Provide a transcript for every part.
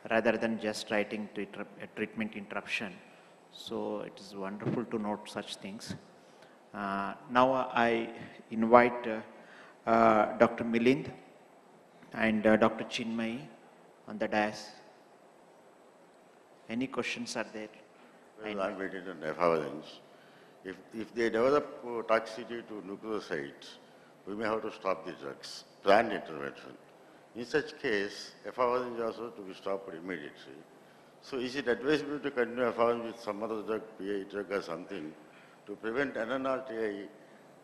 rather than just writing a treatment interruption. So it is wonderful to note such things. Now I invite Dr. Milind and Dr. Chinmay on the dais. Any questions are there? Well, I'm waiting on efavirenz. If they develop toxicity to nucleosides, we may have to stop the drugs, planned intervention. In such case, efavirenz also to be stopped immediately. So is it advisable to continue efavirenz with some other drug, PI drug or something, to prevent NNRTI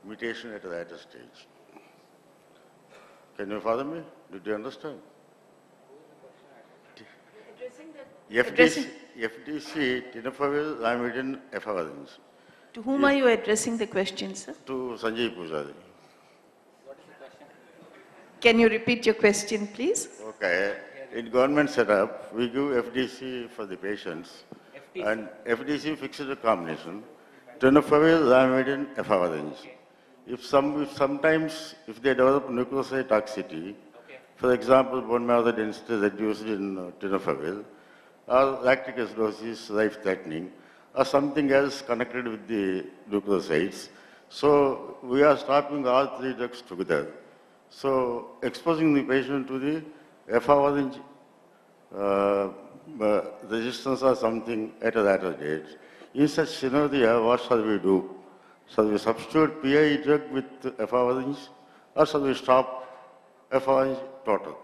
mutation at a later stage? Can you follow me? Did you understand? FDC, tenofovir, lamivudine, efavirenz. To whom are you addressing the question, sir? To Sanjay Pujari. What is the question? Can you repeat your question, please? Okay. In government setup, we give FDC for the patients. FDC. And FDC fixes the combination. Tenofovir, lamivudine, efavirenz. Okay. If sometimes they develop nucleoside toxicity, okay, for example, bone marrow density is reduced in tenofovir, or lactic acidosis, life-threatening, or something else connected with the nucleosides. So we are stopping all three drugs together. So exposing the patient to the efavirenz resistance or something at a later date. In such scenario, what shall we do? Shall we substitute PI drug with efavirenz, or shall we stop efavirenz total?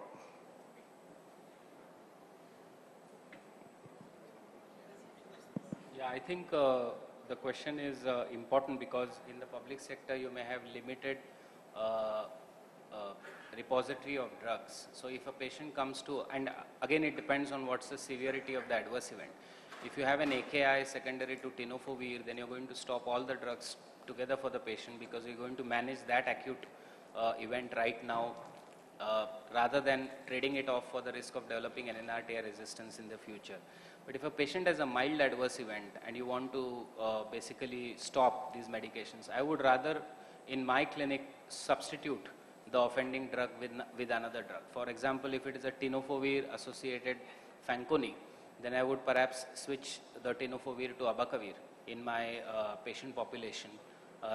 Yeah, I think the question is important because in the public sector you may have limited repository of drugs. So if a patient comes to, and again it depends on what's the severity of the adverse event. If you have an AKI secondary to tenofovir, then you're going to stop all the drugs together for the patient because you're going to manage that acute event right now rather than trading it off for the risk of developing an NRTI resistance in the future. But if a patient has a mild adverse event and you want to basically stop these medications, I would rather in my clinic substitute the offending drug with another drug. For example, if it is a tenofovir associated Fanconi, then I would perhaps switch the tenofovir to abacavir in my patient population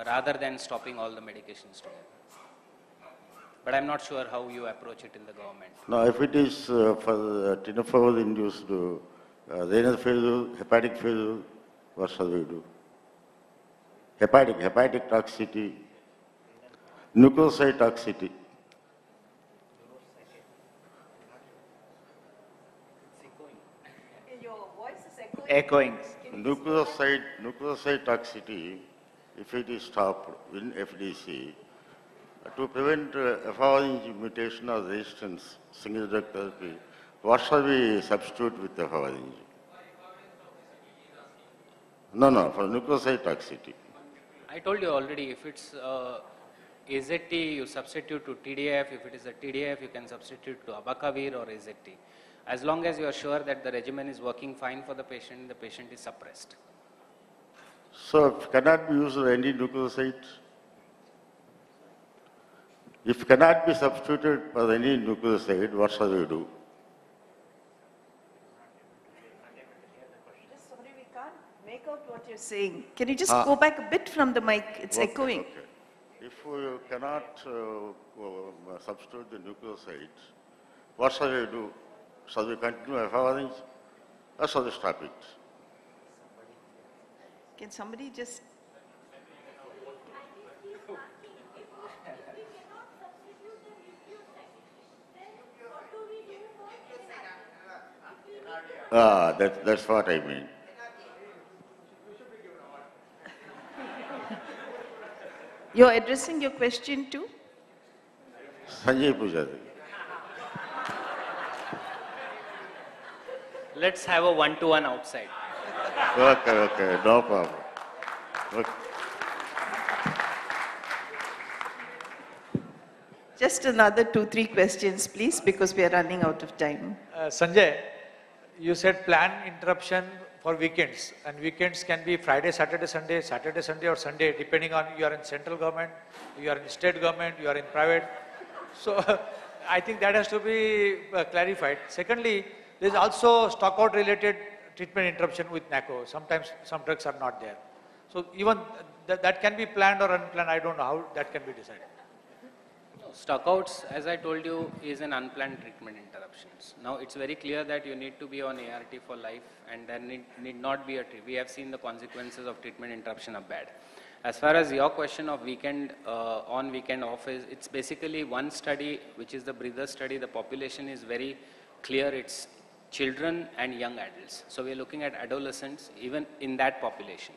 rather than stopping all the medications together. But I'm not sure how you approach it in the government. Now, if it is for tenofovir induced renal failure, hepatic failure, what shall we do? Hepatic toxicity, nucleoside toxicity. Your voice is Echoing. Nucleoside toxicity, if it is stopped in FDC, to prevent efavirenz mutation or resistance, single drug therapy, what shall we substitute with efavirenz? No, for nucleoside toxicity. I told you already, if it's AZT, you substitute to TDF. If it is a TDF, you can substitute to abacavir or AZT. As long as you are sure that the regimen is working fine for the patient is suppressed. So, cannot be used any nucleoside? If cannot be substituted for any nucleoside, what shall we do? Sorry, we can't make out what you're saying. Can you just go back a bit from the mic? It's echoing. Okay. If we cannot substitute the nucleosides, what shall we do? Shall we continue efavirenz or shall we stop it? Can somebody just... That's what I mean. You're addressing your question to? Sanjay Pujari. Let's have a one-to-one outside. Okay, no problem. Okay. Just another 2-3 questions, please, because we are running out of time. Sanjay, you said plan interruption for weekends, and weekends can be Friday, Saturday, Sunday or Sunday, depending on you are in central government, you are in state government, you are in private. So I think that has to be clarified. Secondly, There is also stockout related treatment interruption with NACO. Sometimes some drugs are not there. So even that can be planned or unplanned. I don't know how that can be decided. Stockouts, as I told you, is an unplanned treatment interruptions. Now, it's very clear that you need to be on ART for life, and there need not be a we have seen the consequences of treatment interruption are bad. As far as your question of weekend on, weekend off is, it's basically one study, which is the breather study. The population is very clear. It's children and young adults. So we're looking at adolescents even in that population.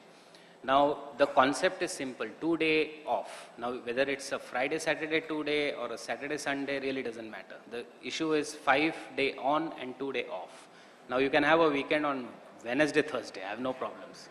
Now, the concept is simple, 2-day off. Now, whether it's a Friday, Saturday 2-day or a Saturday, Sunday really doesn't matter. The issue is 5-day on and 2-day off. Now, you can have a weekend on Wednesday, Thursday. I have no problems.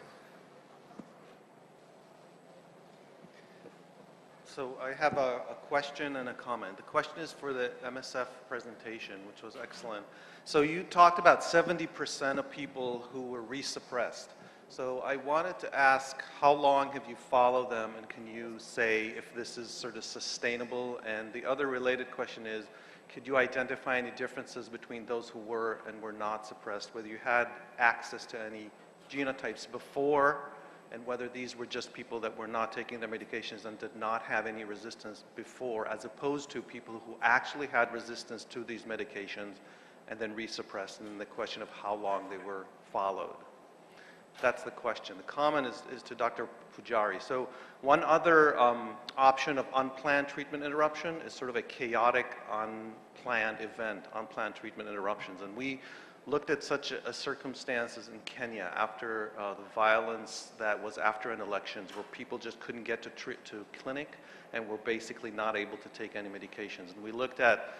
So I have a question and a comment. The question is for the MSF presentation, which was excellent. So you talked about 70% of people who were resuppressed. So I wanted to ask, how long have you followed them, and can you say if this is sort of sustainable? And the other related question is, could you identify any differences between those who were and were not suppressed, whether you had access to any genotypes before, and whether these were just people that were not taking their medications and did not have any resistance before, as opposed to people who actually had resistance to these medications and then resuppressed, and then the question of how long they were followed. That's the question. The comment is to Dr. Pujari. So one other option of unplanned treatment interruption is sort of a chaotic, unplanned event, unplanned treatment interruptions. And we looked at such circumstances in Kenya after the violence that was after an elections, where people just couldn't get to clinic and were basically not able to take any medications. And we looked at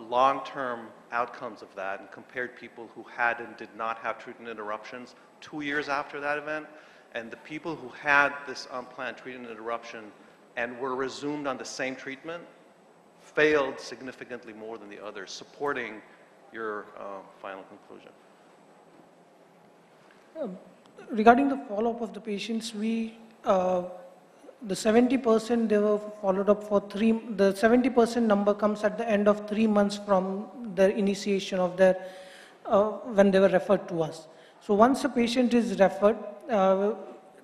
long-term outcomes of that and compared people who had and did not have treatment interruptions 2 years after that event, and the people who had this unplanned treatment interruption and were resumed on the same treatment failed significantly more than the others, supporting your final conclusion. Regarding the follow-up of the patients, the 70% they were followed up for the 70% number comes at the end of 3 months from their initiation of their, when they were referred to us. So once a patient is referred,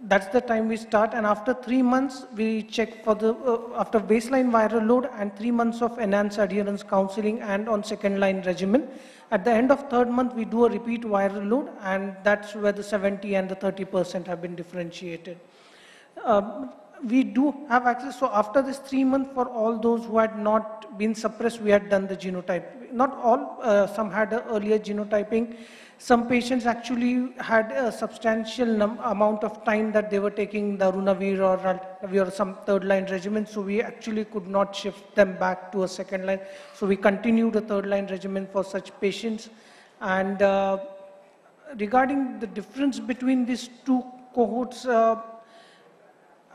that's the time we start, and after 3 months we check for the, after baseline viral load and 3 months of enhanced adherence counseling and on second line regimen. At the end of third month we do a repeat viral load, and that's where the 70 and the 30% have been differentiated. We do have access, so after this 3 months, for all those who had not been suppressed, we had done the genotype. Not all, some had earlier genotyping. Some patients actually had a substantial amount of time that they were taking darunavir or raltegravir or some third line regimen, so we actually could not shift them back to a second line. So we continued a third line regimen for such patients. And regarding the difference between these two cohorts,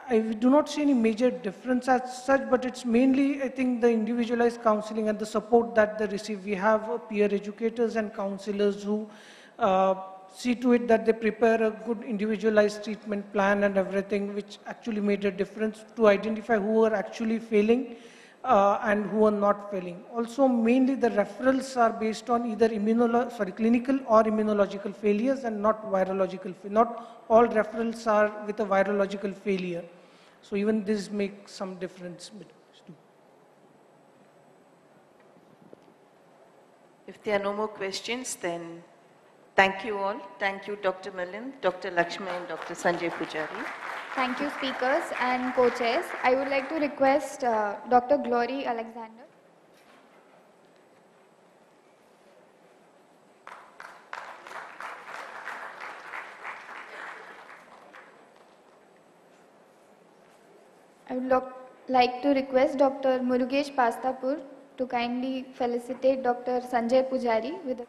I do not see any major difference as such, but it's mainly, I think, the individualized counseling and the support that they receive. We have peer educators and counselors who see to it that they prepare a good individualized treatment plan and everything, which actually made a difference to identify who are actually failing and who are not failing. Also, mainly the referrals are based on either clinical or immunological failures and not virological. Not all referrals are with a virological failure. So even this makes some difference between these two. If there are no more questions, then thank you all. Thank you, Dr. Milind, Dr. Lakshmi, and Dr. Sanjay Pujari. Thank you, speakers and co-chairs. I would like to request Dr. Glory Alexander. I would like to request Dr. Murugesh Pastapur to kindly felicitate Dr. Sanjay Pujari with a